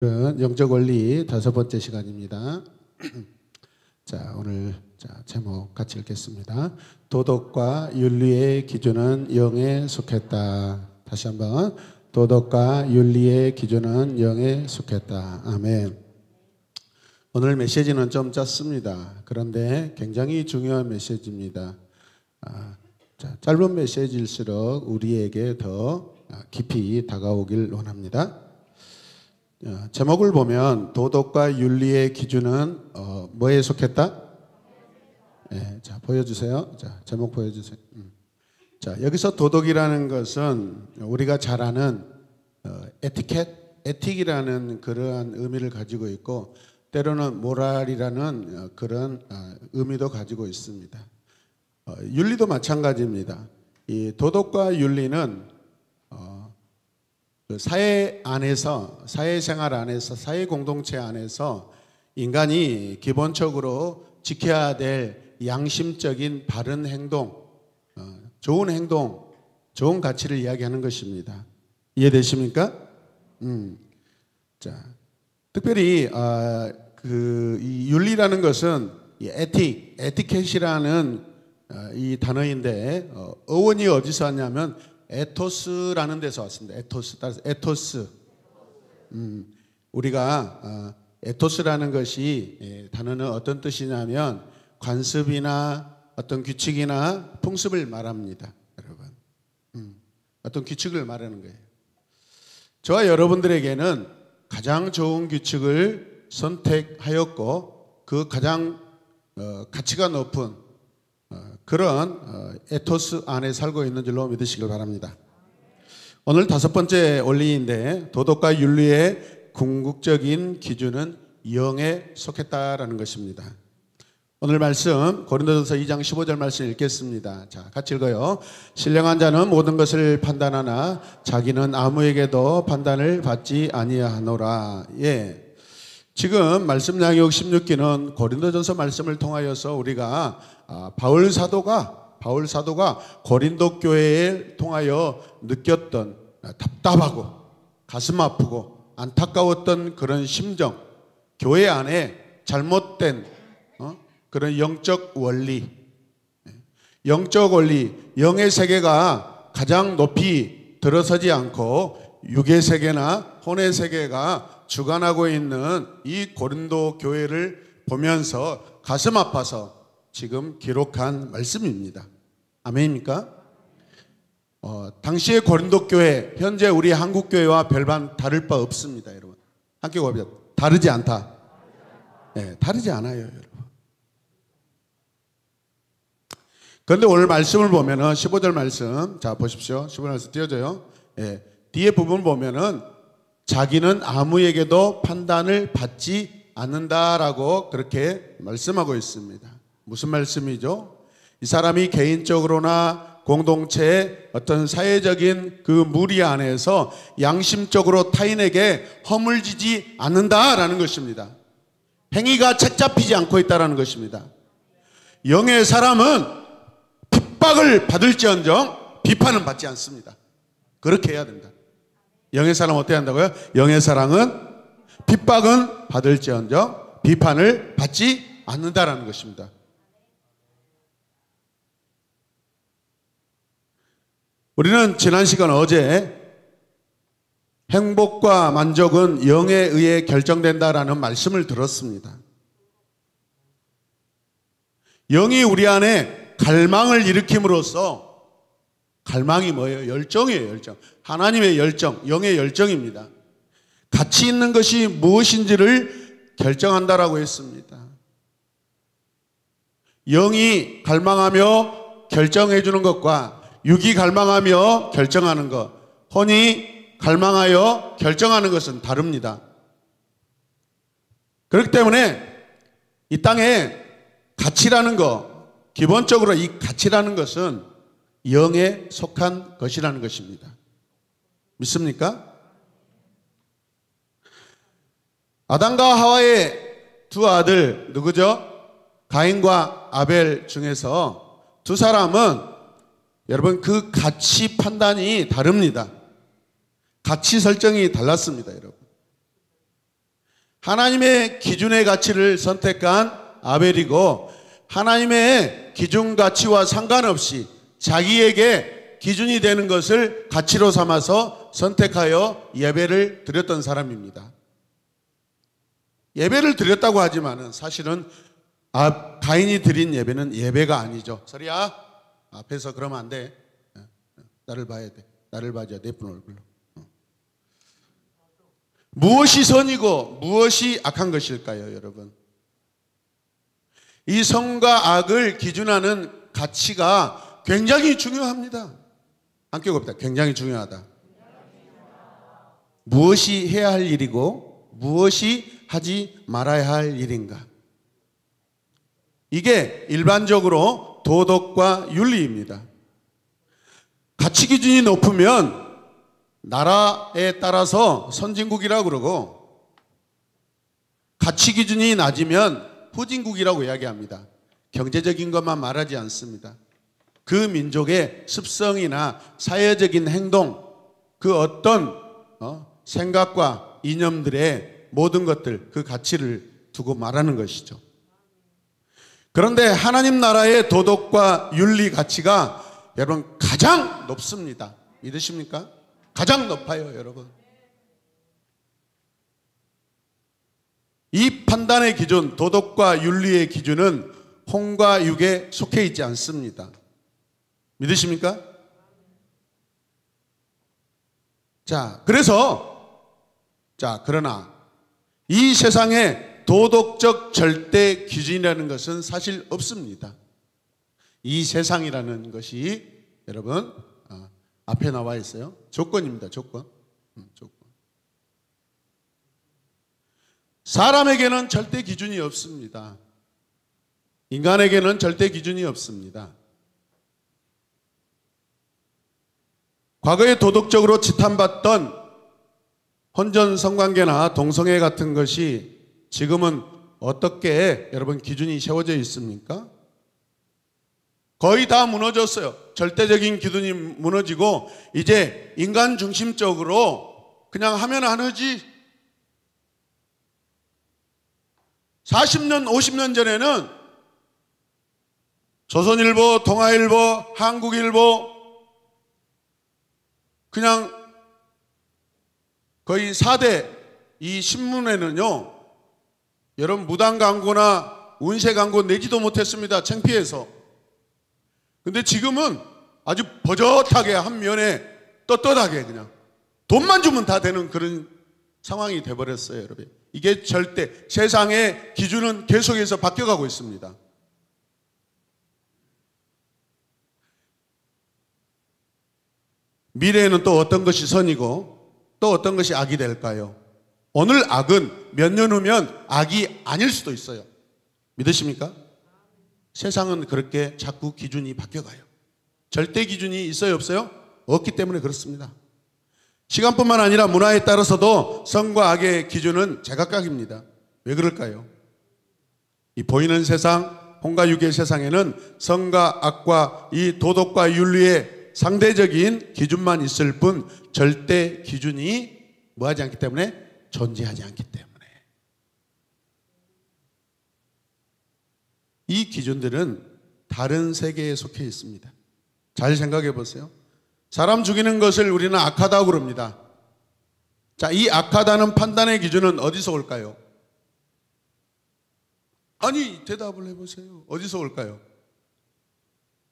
영적 원리 5번째 시간입니다. 자, 오늘 제목 같이 읽겠습니다. 도덕과 윤리의 기준은 영에 속했다. 다시 한번. 도덕과 윤리의 기준은 영에 속했다. 아멘. 오늘 메시지는 좀 짧습니다. 그런데 굉장히 중요한 메시지입니다. 짧은 메시지일수록 우리에게 더 깊이 다가오길 원합니다. 제목을 보면 도덕과 윤리의 기준은 뭐에 속했다? 네, 자, 보여주세요. 자, 제목 보여주세요. 자, 여기서 도덕이라는 것은 우리가 잘 아는 에틱이라는 그러한 의미를 가지고 있고, 때로는 모랄이라는 그런 의미도 가지고 있습니다. 윤리도 마찬가지입니다. 이 도덕과 윤리는 사회 안에서, 사회생활 안에서, 사회 공동체 안에서 인간이 기본적으로 지켜야 될 양심적인 바른 행동, 좋은 행동, 좋은 가치를 이야기하는 것입니다. 이해되십니까? 자, 특별히 이 윤리라는 것은 이 에티켓이라는 이 단어인데 어원이 어디서 왔냐면 에토스라는 데서 왔습니다. 에토스. 우리가 에토스라는 것이 단어는 어떤 뜻이냐면 관습이나 어떤 규칙이나 풍습을 말합니다. 여러분, 어떤 규칙을 말하는 거예요. 저와 여러분들에게는 가장 좋은 규칙을 선택하였고 그 가장 가치가 높은 그런 에토스 안에 살고 있는 줄로 믿으시길 바랍니다. 오늘 5번째 원리인데 도덕과 윤리의 궁극적인 기준은 영에 속했다라는 것입니다. 오늘 말씀 고린도전서 2장 15절 말씀 읽겠습니다. 자, 같이 읽어요. 신령한 자는 모든 것을 판단하나 자기는 아무에게도 판단을 받지 아니하노라. 예. 지금 말씀 양육 16기는 고린도전서 말씀을 통하여서 우리가 바울 사도가 고린도 교회를 통하여 느꼈던 답답하고 가슴 아프고 안타까웠던 그런 심정, 교회 안에 잘못된 그런 영적 원리, 영의 세계가 가장 높이 들어서지 않고 육의 세계나 혼의 세계가 주관하고 있는 이 고린도 교회를 보면서 가슴 아파서 지금 기록한 말씀입니다. 아멘입니까? 당시의 고린도 교회, 현재 우리 한국 교회와 별반 다를 바 없습니다, 여러분. 함께 고합니다. 다르지 않다. 네, 다르지 않아요, 여러분. 그런데 오늘 말씀을 보면은 15절 말씀, 자 보십시오. 15절 말씀 띄워져요. 예, 뒤에 부분 보면은 자기는 아무에게도 판단을 받지 않는다라고 그렇게 말씀하고 있습니다. 무슨 말씀이죠? 이 사람이 개인적으로나 공동체의 어떤 사회적인 그 무리 안에서 양심적으로 타인에게 허물지지 않는다라는 것입니다. 행위가 책잡히지 않고 있다라는 것입니다. 영의 사람은 핍박을 받을지언정 비판은 받지 않습니다. 그렇게 해야 됩니다. 영의 사람은 어떻게 한다고요? 영의 사랑은 핍박은 받을지언정 비판을 받지 않는다라는 것입니다. 우리는 지난 시간 어제 행복과 만족은 영에 의해 결정된다라는 말씀을 들었습니다. 영이 우리 안에 갈망을 일으킴으로써, 갈망이 뭐예요? 열정이에요, 열정. 하나님의 열정, 영의 열정입니다. 가치 있는 것이 무엇인지를 결정한다라고 했습니다. 영이 갈망하며 결정해 주는 것과 육이 갈망하며 결정하는 것, 혼이 갈망하여 결정하는 것은 다릅니다. 그렇기 때문에 이 땅에 가치라는 것, 기본적으로 이 가치라는 것은 영에 속한 것이라는 것입니다. 믿습니까? 아담과 하와의 두 아들 누구죠? 가인과 아벨 중에서 두 사람은 여러분 그 가치 판단이 다릅니다. 가치 설정이 달랐습니다, 여러분. 하나님의 기준의 가치를 선택한 아벨이고, 하나님의 기준 가치와 상관없이 자기에게 기준이 되는 것을 가치로 삼아서 선택하여 예배를 드렸던 사람입니다. 예배를 드렸다고 하지만은 사실은 가인이 드린 예배는 예배가 아니죠. 서리야, 앞에서 그러면 안 돼. 나를 봐야 돼. 나를 봐줘야 내 분 얼굴로. 무엇이 선이고 무엇이 악한 것일까요, 여러분? 이 선과 악을 기준하는 가치가 굉장히 중요합니다. 함께 봅시다. 굉장히 중요하다. 무엇이 해야 할 일이고 무엇이 하지 말아야 할 일인가? 이게 일반적으로 도덕과 윤리입니다. 가치 기준이 높으면 나라에 따라서 선진국이라고 그러고, 가치 기준이 낮으면 후진국이라고 이야기합니다. 경제적인 것만 말하지 않습니다. 그 민족의 습성이나 사회적인 행동, 그 어떤 생각과 이념들의 모든 것들, 그 가치를 두고 말하는 것이죠. 그런데 하나님 나라의 도덕과 윤리 가치가 여러분 가장 높습니다. 믿으십니까? 가장 높아요, 여러분. 이 판단의 기준, 도덕과 윤리의 기준은 혼과 육에 속해 있지 않습니다. 믿으십니까? 그러나 이 세상에 도덕적 절대 기준이라는 것은 사실 없습니다. 이 세상이라는 것이 여러분 앞에 나와 있어요. 조건입니다. 조건. 사람에게는 절대 기준이 없습니다. 인간에게는 절대 기준이 없습니다. 과거에 도덕적으로 지탄받던 혼전 성관계나 동성애 같은 것이 지금은 어떻게 여러분 기준이 세워져 있습니까? 거의 다 무너졌어요. 절대적인 기준이 무너지고 이제 인간 중심적으로 그냥 하면 안 하지. 40년, 50년 전에는 조선일보, 동아일보, 한국일보 그냥 거의 4대 이 신문에는요, 여러분 무당 광고나 운세 광고 내지도 못했습니다. 창피해서. 근데 지금은 아주 버젓하게 한 면에 떳떳하게 그냥 돈만 주면 다 되는 그런 상황이 돼버렸어요, 여러분. 이게 절대 세상의 기준은 계속해서 바뀌어가고 있습니다. 미래에는 또 어떤 것이 선이고 또 어떤 것이 악이 될까요? 오늘 악은 몇 년 후면 악이 아닐 수도 있어요. 믿으십니까? 세상은 그렇게 자꾸 기준이 바뀌어가요. 절대 기준이 있어요, 없어요? 없기 때문에 그렇습니다. 시간뿐만 아니라 문화에 따라서도 선과 악의 기준은 제각각입니다. 왜 그럴까요? 이 보이는 세상, 혼과 육의 세상에는 선과 악과 이 도덕과 윤리의 상대적인 기준만 있을 뿐 절대 기준이 뭐하지 않기 때문에 존재하지 않기 때문에 이 기준들은 다른 세계에 속해 있습니다. 잘 생각해 보세요. 사람 죽이는 것을 우리는 악하다고 그럽니다. 자, 이 악하다는 판단의 기준은 어디서 올까요? 아니, 대답을 해보세요. 어디서 올까요?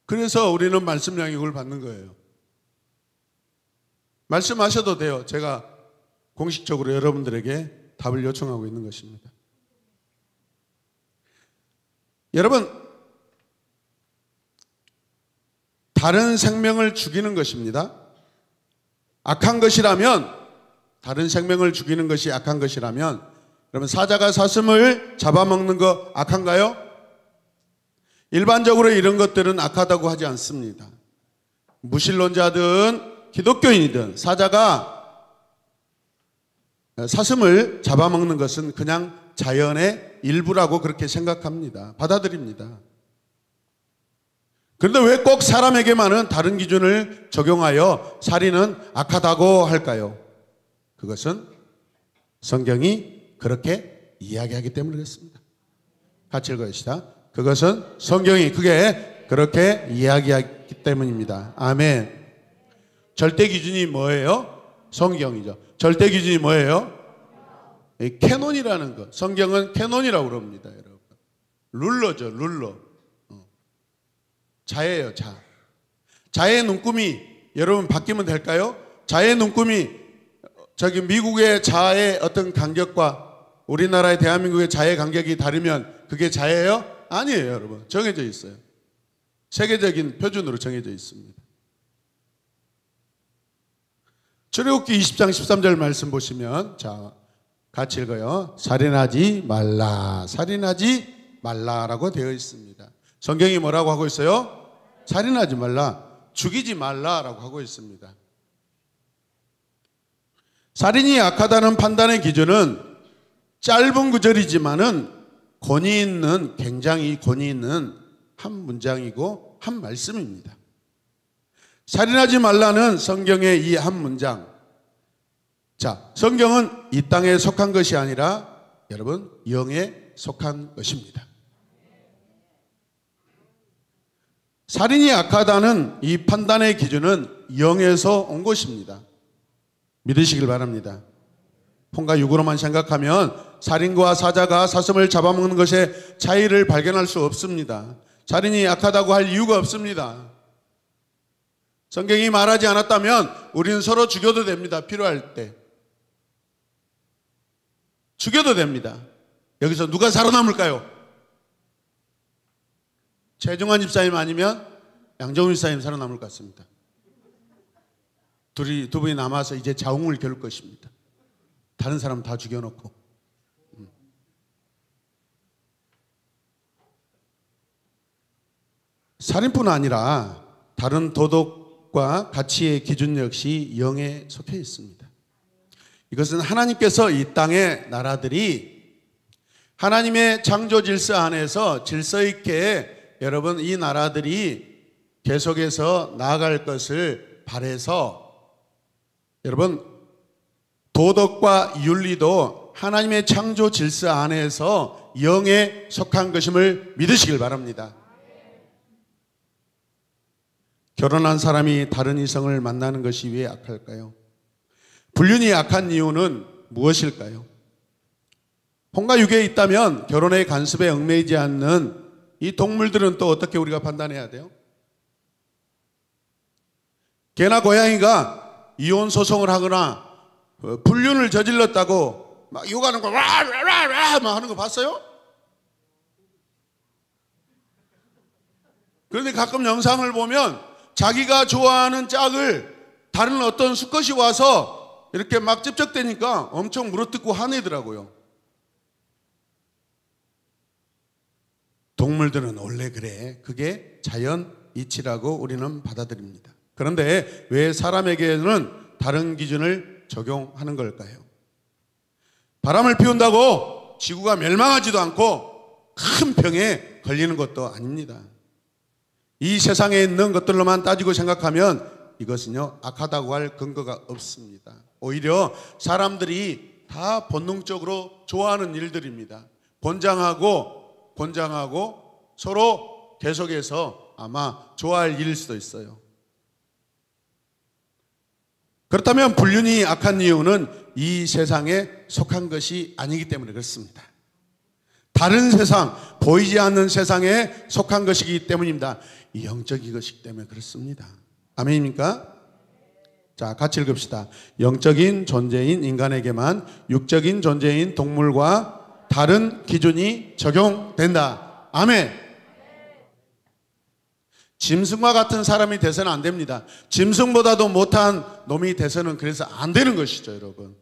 그래서 우리는 말씀 양육을 받는 거예요. 말씀하셔도 돼요. 제가 공식적으로 여러분들에게 답을 요청하고 있는 것입니다. 여러분, 다른 생명을 죽이는 것입니다. 악한 것이라면, 다른 생명을 죽이는 것이 악한 것이라면, 여러분 사자가 사슴을 잡아먹는 거 악한가요? 일반적으로 이런 것들은 악하다고 하지 않습니다. 무신론자든 기독교인이든 사자가 사슴을 잡아먹는 것은 그냥 자연의 일부라고 그렇게 생각합니다. 받아들입니다. 그런데 왜 꼭 사람에게만은 다른 기준을 적용하여 살인은 악하다고 할까요? 그것은 성경이 그렇게 이야기하기 때문에 그렇습니다. 같이 읽어봅시다. 그것은 성경이 그렇게 이야기하기 때문입니다. 아멘. 절대 기준이 뭐예요? 성경이죠. 절대 기준이 뭐예요? 캐논이라는 거. 성경은 캐논이라고 그럽니다, 여러분. 룰러죠, 룰러. 자예요, 자. 자의 눈금이 여러분 바뀌면 될까요? 자의 눈금이 저기 미국의 자의 어떤 간격과 우리나라의 대한민국의 자의 간격이 다르면 그게 자예요? 아니에요, 여러분. 정해져 있어요. 세계적인 표준으로 정해져 있습니다. 출애굽기 20장 13절 말씀 보시면, 자, 같이 읽어요. 살인하지 말라, 살인하지 말라라고 되어 있습니다. 성경이 뭐라고 하고 있어요? 살인하지 말라, 죽이지 말라라고 하고 있습니다. 살인이 악하다는 판단의 기준은 짧은 구절이지만은 굉장히 권위 있는 한 문장이고 한 말씀입니다. 살인하지 말라는 성경의 이 한 문장. 자, 성경은 이 땅에 속한 것이 아니라 여러분 영에 속한 것입니다. 살인이 악하다는 이 판단의 기준은 영에서 온 것입니다. 믿으시길 바랍니다. 폰과 육으로만 생각하면 살인과 사자가 사슴을 잡아먹는 것의 차이를 발견할 수 없습니다. 살인이 악하다고 할 이유가 없습니다. 성경이 말하지 않았다면 우리는 서로 죽여도 됩니다. 필요할 때. 죽여도 됩니다. 여기서 누가 살아남을까요? 최중환 집사님 아니면 양정훈 집사님 살아남을 것 같습니다. 두 분이 남아서 이제 자웅을 겨룰 것입니다. 다른 사람 다 죽여놓고. 살인뿐 아니라 다른 도덕과 가치의 기준 역시 영에 속해 있습니다. 이것은 하나님께서 이 땅의 나라들이 하나님의 창조 질서 안에서 질서 있게 여러분 이 나라들이 계속해서 나아갈 것을 바라서 여러분 도덕과 윤리도 하나님의 창조 질서 안에서 영에 속한 것임을 믿으시길 바랍니다. 결혼한 사람이 다른 이성을 만나는 것이 왜 악할까요? 불륜이 악한 이유는 무엇일까요? 혼과 육에 있다면 결혼의 간섭에 얽매이지 않는 이 동물들은 또 어떻게 우리가 판단해야 돼요? 개나 고양이가 이혼 소송을 하거나 불륜을 저질렀다고 막 욕하는 거 와와와 막 하는 거 봤어요? 그런데 가끔 영상을 보면 자기가 좋아하는 짝을 다른 어떤 수컷이 와서 이렇게 막 찝쩍대니까 엄청 물어뜯고 화내더라고요. 동물들은 원래 그래. 그게 자연 이치라고 우리는 받아들입니다. 그런데 왜 사람에게는 다른 기준을 적용하는 걸까요? 바람을 피운다고 지구가 멸망하지도 않고 큰 병에 걸리는 것도 아닙니다. 이 세상에 있는 것들로만 따지고 생각하면 이것은요 악하다고 할 근거가 없습니다. 오히려 사람들이 다 본능적으로 좋아하는 일들입니다. 권장하고 서로 계속해서 아마 좋아할 일일 수도 있어요. 그렇다면 불륜이 악한 이유는 이 세상에 속한 것이 아니기 때문에 그렇습니다. 다른 세상, 보이지 않는 세상에 속한 것이기 때문입니다. 영적인 것이기 때문에 그렇습니다. 아멘입니까? 자, 같이 읽읍시다. 영적인 존재인 인간에게만 육적인 존재인 동물과 다른 기준이 적용된다. 아멘. 짐승과 같은 사람이 돼서는 안 됩니다. 짐승보다도 못한 놈이 돼서는 그래서 안 되는 것이죠, 여러분.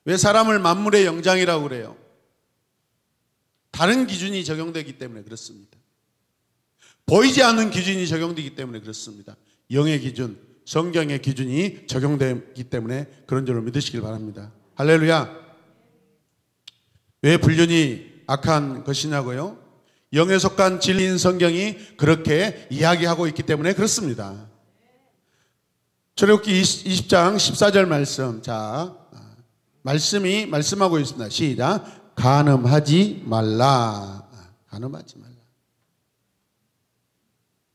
왜 사람을 만물의 영장이라고 그래요? 다른 기준이 적용되기 때문에 그렇습니다. 보이지 않는 기준이 적용되기 때문에 그렇습니다. 영의 기준, 성경의 기준이 적용되기 때문에 그런 줄로 믿으시길 바랍니다. 할렐루야. 왜 불륜이 악한 것이냐고요? 영에 속한 진리인 성경이 그렇게 이야기하고 있기 때문에 그렇습니다. 출애굽기 20장 14절 말씀. 자, 말씀이 말씀하고 있습니다. 시작. 간음하지 말라. 간음하지 말라.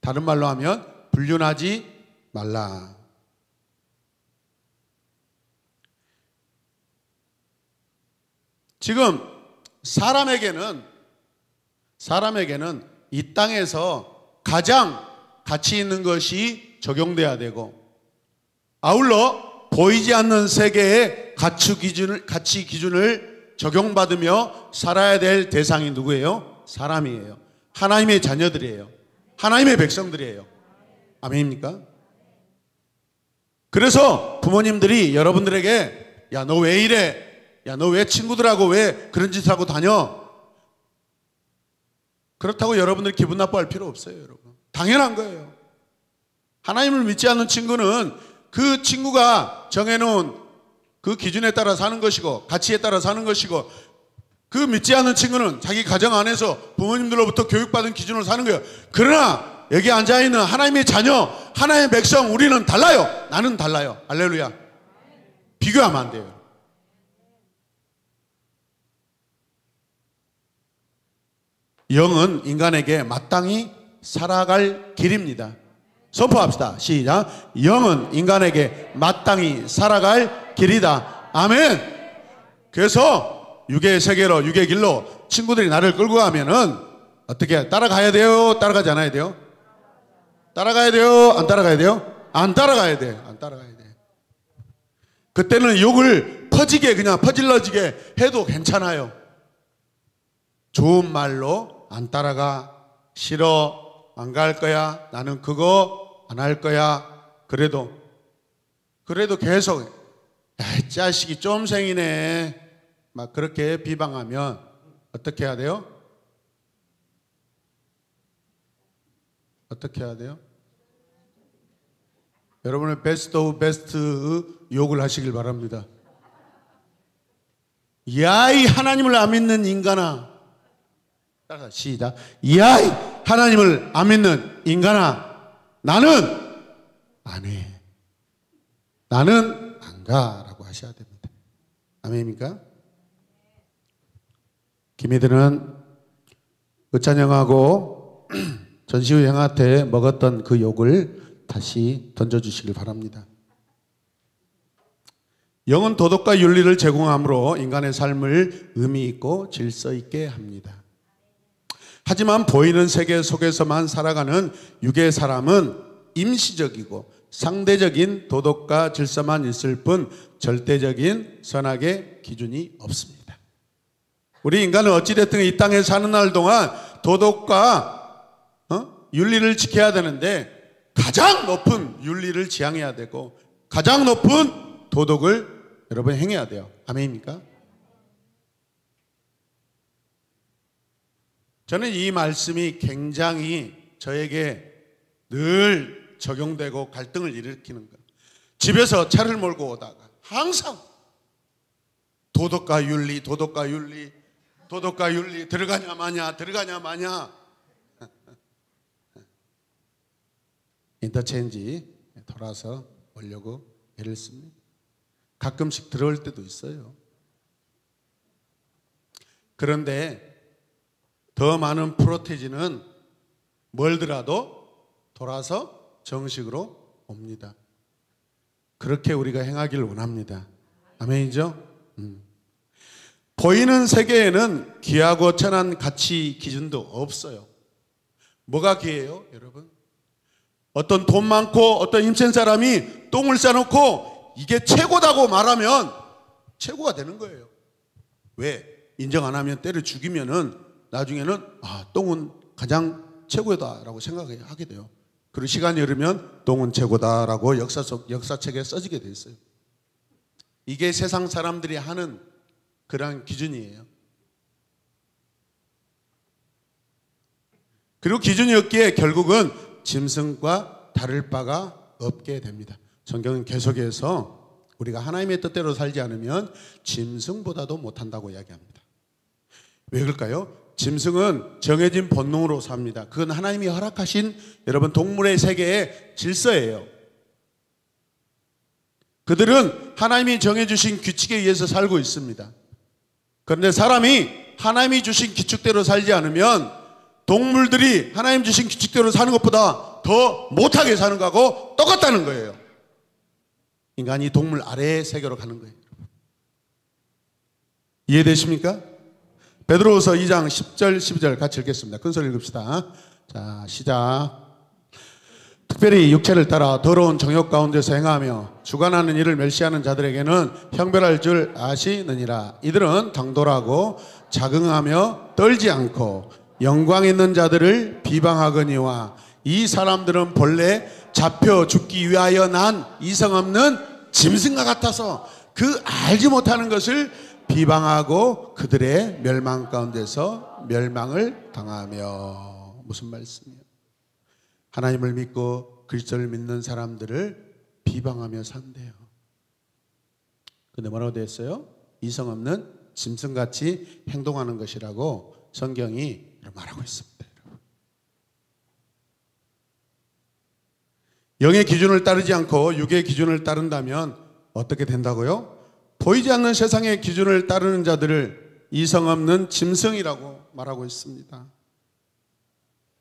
다른 말로 하면 불륜하지 말라. 지금 사람에게는 이 땅에서 가장 가치 있는 것이 적용돼야 되고, 아울러 보이지 않는 세계의 가치 기준을 적용받으며 살아야 될 대상이 누구예요? 사람이에요. 하나님의 자녀들이에요. 하나님의 백성들이에요. 아멘입니까? 그래서 부모님들이 여러분들에게 야, 너 왜 이래? 야, 너 왜 친구들하고 왜 그런 짓을 하고 다녀? 그렇다고 여러분들이 기분 나빠할 필요 없어요, 여러분. 당연한 거예요. 하나님을 믿지 않는 친구는 그 친구가 정해놓은 그 기준에 따라 사는 것이고, 가치에 따라 사는 것이고, 그 믿지 않는 친구는 자기 가정 안에서 부모님들로부터 교육받은 기준으로 사는 거예요. 그러나 여기 앉아있는 하나님의 자녀, 하나님의 백성, 우리는 달라요. 나는 달라요. 할렐루야. 비교하면 안 돼요. 영은 인간에게 마땅히 살아갈 길입니다. 선포합시다. 시작. 영은 인간에게 마땅히 살아갈 길이다. 아멘. 그래서 육의 세계로, 육의 길로 친구들이 나를 끌고 가면은 어떻게 따라가야 돼요? 따라가지 않아야 돼요? 따라가야 돼요? 안 따라가야 돼요? 안 따라가야 돼. 안 따라가야 돼. 그때는 욕을 퍼지게, 그냥 퍼질러지게 해도 괜찮아요. 좋은 말로 안 따라가, 싫어, 안 갈 거야, 나는 그거 안 할 거야. 그래도 계속 야, 이 자식이 쫌생이네 막 그렇게 비방하면 어떻게 해야 돼요? 어떻게 해야 돼요? 여러분의 베스트 오브 베스트 욕을 하시길 바랍니다. 야, 이 하나님을 안 믿는 인간아. 따라서 시작. 야, 이 하나님을 안 믿는 인간아. 나는 안 해. 나는 안 가라고 하셔야 됩니다. 아멘입니까? 김희들은 의찬영하고 전시우 형한테 먹었던 그 욕을 다시 던져주시길 바랍니다. 영은 도덕과 윤리를 제공함으로 인간의 삶을 의미 있고 질서 있게 합니다. 하지만 보이는 세계 속에서만 살아가는 육의 사람은 임시적이고 상대적인 도덕과 질서만 있을 뿐 절대적인 선악의 기준이 없습니다. 우리 인간은 어찌됐든 이 땅에 사는 날 동안 도덕과 윤리를 지켜야 되는데 가장 높은 윤리를 지향해야 되고 가장 높은 도덕을 여러분 행해야 돼요. 아멘입니까? 저는 이 말씀이 굉장히 저에게 늘 적용되고 갈등을 일으키는 거예요. 집에서 차를 몰고 오다가 항상 도덕과 윤리 들어가냐 마냐 인터체인지 돌아서 오려고 애를 씁니다. 가끔씩 들어올 때도 있어요. 그런데 더 많은 프로테지는 멀더라도 돌아서 정식으로 옵니다. 그렇게 우리가 행하길 원합니다. 아멘이죠? 보이는 세계에는 귀하고 천한 가치 기준도 없어요. 뭐가 귀해요, 여러분? 어떤 돈 많고 어떤 힘센 사람이 똥을 싸놓고 이게 최고다고 말하면 최고가 되는 거예요. 왜? 인정 안 하면 때려 죽이면은 나중에는 똥은 가장 최고다라고 생각하게 돼요. 그리고 시간이 흐르면 똥은 최고다라고 역사책에 써지게 돼 있어요. 이게 세상 사람들이 하는 그런 기준이에요. 그리고 기준이 없기에 결국은 짐승과 다를 바가 없게 됩니다. 성경은 계속해서 우리가 하나님의 뜻대로 살지 않으면 짐승보다도 못한다고 이야기합니다. 왜 그럴까요? 짐승은 정해진 본능으로 삽니다. 그건 하나님이 허락하신 여러분 동물의 세계의 질서예요. 그들은 하나님이 정해주신 규칙에 의해서 살고 있습니다. 그런데 사람이 하나님이 주신 규칙대로 살지 않으면 동물들이 하나님 주신 규칙대로 사는 것보다 더 못하게 사는 거하고 똑같다는 거예요. 인간이 동물 아래의 세계로 가는 거예요. 이해되십니까? 베드로후서 2장 10절 12절 같이 읽겠습니다. 큰 소리 읽읍시다. 자, 시작. 특별히 육체를 따라 더러운 정욕 가운데서 행하며 주관하는 일을 멸시하는 자들에게는 형벌할 줄 아시느니라. 이들은 당돌하고 자긍하며 떨지 않고 영광 있는 자들을 비방하거니와 이 사람들은 본래 잡혀 죽기 위하여 난 이성 없는 짐승과 같아서 그 알지 못하는 것을 비방하고 그들의 멸망 가운데서 멸망을 당하며. 무슨 말씀이에요? 하나님을 믿고 그리스도를 믿는 사람들을 비방하며 산대요. 근데 뭐라고 되어 있어요? 이성 없는 짐승같이 행동하는 것이라고 성경이 말하고 있습니다. 영의 기준을 따르지 않고 육의 기준을 따른다면 어떻게 된다고요? 보이지 않는 세상의 기준을 따르는 자들을 이성 없는 짐승이라고 말하고 있습니다.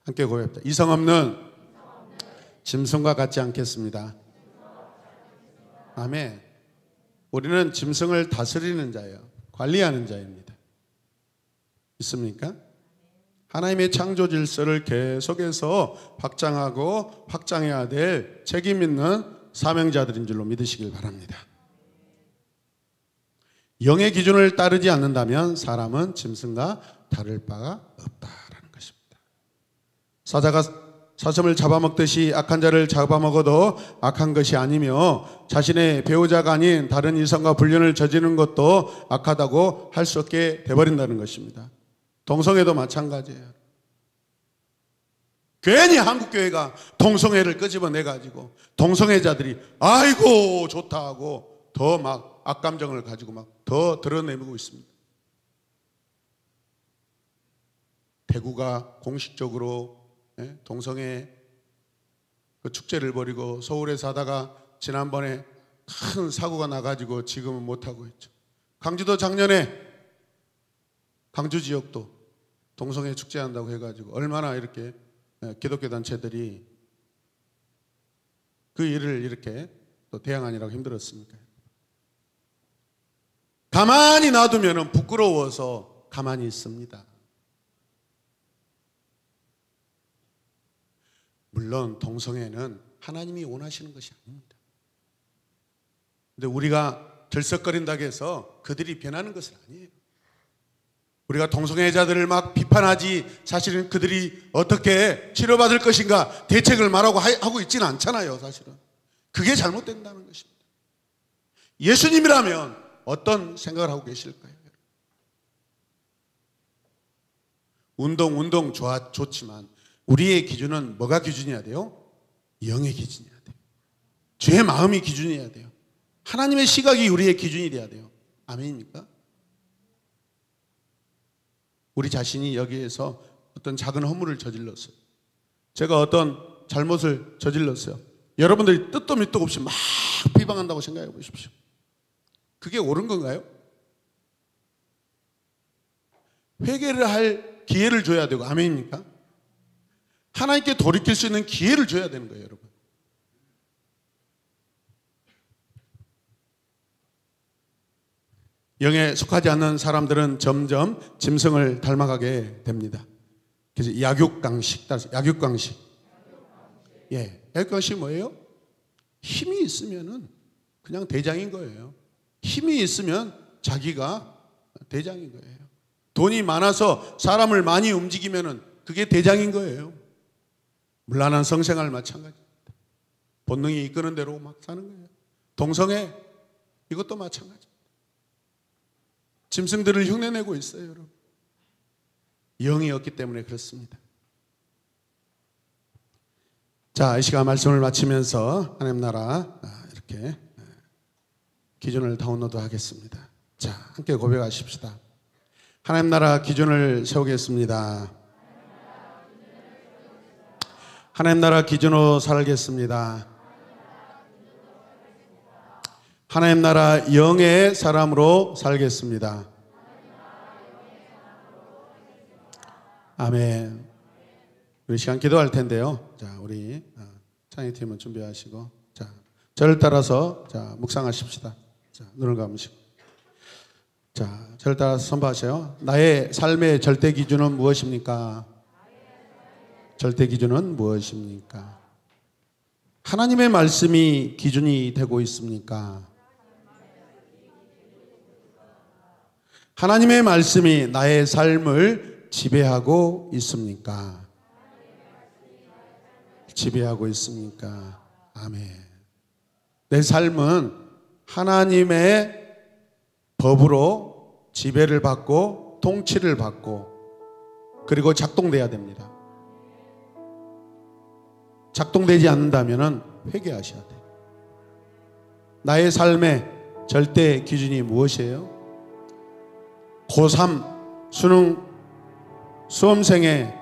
함께 고백합니다. 이성 없는 짐승과 같지 않겠습니다. 아멘. 우리는 짐승을 다스리는 자예요. 관리하는 자입니다. 있습니까? 하나님의 창조 질서를 계속해서 확장하고 확장해야 될 책임 있는 사명자들인 줄로 믿으시길 바랍니다. 영의 기준을 따르지 않는다면 사람은 짐승과 다를 바가 없다라는 것입니다. 사자가 사슴을 잡아먹듯이 악한 자를 잡아먹어도 악한 것이 아니며 자신의 배우자가 아닌 다른 이성과 불륜을 저지르는 것도 악하다고 할 수 없게 돼버린다는 것입니다. 동성애도 마찬가지예요. 괜히 한국교회가 동성애를 끄집어내가지고 동성애자들이 아이고 좋다 하고 더 막 악감정을 가지고 막 더 드러내고 있습니다. 대구가 공식적으로 동성애 그 축제를 벌이고 서울에 사다가 지난번에 큰 사고가 나가지고 지금은 못하고 있죠. 강주도 작년에 강주 지역도 동성애 축제한다고 해가지고 얼마나 이렇게 기독교 단체들이 그 일을 이렇게 또 대항하느라고 힘들었습니까? 가만히 놔두면 부끄러워서 가만히 있습니다. 물론 동성애는 하나님이 원하시는 것이 아닙니다. 근데 우리가 들썩거린다고 해서 그들이 변하는 것은 아니에요. 우리가 동성애자들을 막 비판하지 사실은 그들이 어떻게 치료받을 것인가 대책을 말하고 하고 있지는 않잖아요. 사실은 그게 잘못된다는 것입니다. 예수님이라면 어떤 생각을 하고 계실까요? 운동 좋지만 우리의 기준은 뭐가 기준이어야 돼요? 영의 기준이어야 돼요. 죄의 마음이 기준이어야 돼요. 하나님의 시각이 우리의 기준이 돼야 돼요. 아멘입니까? 우리 자신이 여기에서 어떤 작은 허물을 저질렀어요. 제가 어떤 잘못을 저질렀어요. 여러분들이 뜻도 밑도 없이 막 비방한다고 생각해 보십시오. 그게 옳은 건가요? 회개를 할 기회를 줘야 되고, 아멘입니까? 하나님께 돌이킬 수 있는 기회를 줘야 되는 거예요, 여러분. 영에 속하지 않는 사람들은 점점 짐승을 닮아가게 됩니다. 그래서 약육강식, 약육강식. 예, 약육강식이 뭐예요? 힘이 있으면은 그냥 대장인 거예요. 힘이 있으면 자기가 대장인 거예요. 돈이 많아서 사람을 많이 움직이면은 그게 대장인 거예요. 물란한 성생활 마찬가지입니다. 본능이 이끄는 대로 막 사는 거예요. 동성애 이것도 마찬가지. 짐승들을 흉내내고 있어요, 여러분. 영이 없기 때문에 그렇습니다. 자, 이 시간 말씀을 마치면서 하나님 나라 이렇게 기준을 다운로드 하겠습니다. 자, 함께 고백하십시다. 하나님 나라 기준을 세우겠습니다. 하나님 나라 기준으로 살겠습니다. 하나님 나라 영의 사람으로 살겠습니다. 아멘. 우리 시간 기도할 텐데요. 자, 우리 찬양팀은 준비하시고, 자, 저를 따라서 자 묵상하십시다. 자, 눈을 감으시고, 자, 저를 따라서 선포하세요. 나의 삶의 절대 기준은 무엇입니까? 절대 기준은 무엇입니까? 하나님의 말씀이 기준이 되고 있습니까? 하나님의 말씀이 나의 삶을 지배하고 있습니까? 지배하고 있습니까? 아멘. 내 삶은 하나님의 법으로 지배를 받고 통치를 받고 그리고 작동돼야 됩니다. 작동되지 않는다면 회개하셔야 돼요. 나의 삶의 절대 기준이 무엇이에요? 고3 수능 수험생의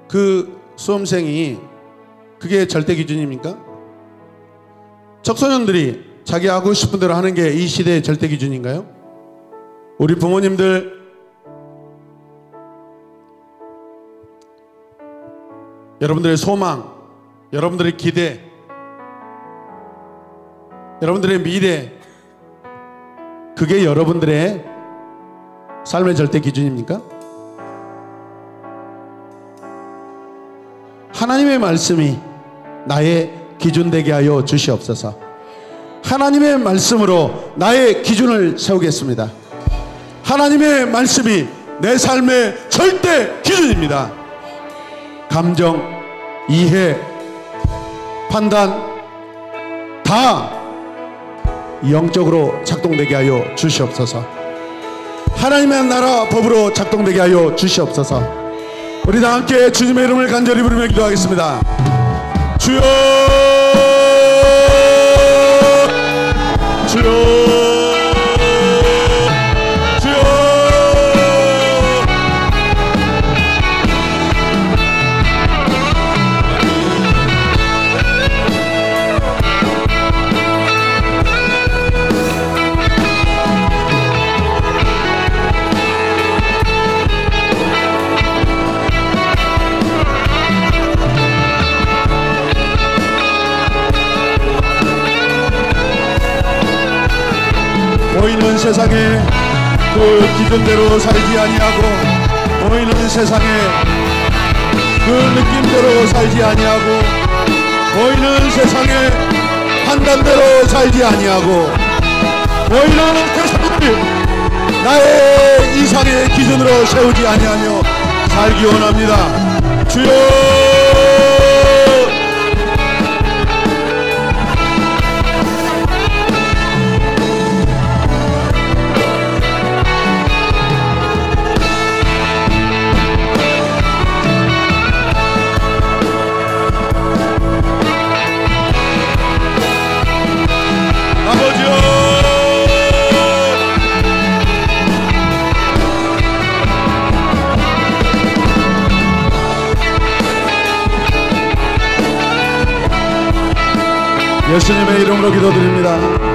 그 수험생이 그게 절대 기준입니까? 청소년들이 자기 하고 싶은 대로 하는 게 이 시대의 절대 기준인가요? 우리 부모님들 여러분들의 소망, 여러분들의 기대, 여러분들의 미래, 그게 여러분들의 삶의 절대 기준입니까? 하나님의 말씀이 나의 기준 되게 하여 주시옵소서. 하나님의 말씀으로 나의 기준을 세우겠습니다. 하나님의 말씀이 내 삶의 절대 기준입니다. 감정, 이해, 판단 다 영적으로 작동되게 하여 주시옵소서. 하나님의 나라 법으로 작동되게 하여 주시옵소서. 우리 다 함께 주님의 이름을 간절히 부르며 기도하겠습니다. 주여, 주여, 보이는 세상에 그 기준대로 살지 아니하고, 보이는 세상에 그 느낌대로 살지 아니하고, 보이는 세상에 판단대로 살지 아니하고, 보이는 세상을 나의 이상의 기준으로 세우지 아니하며 살기 원합니다. 주여, 예수님의 이름으로 기도드립니다.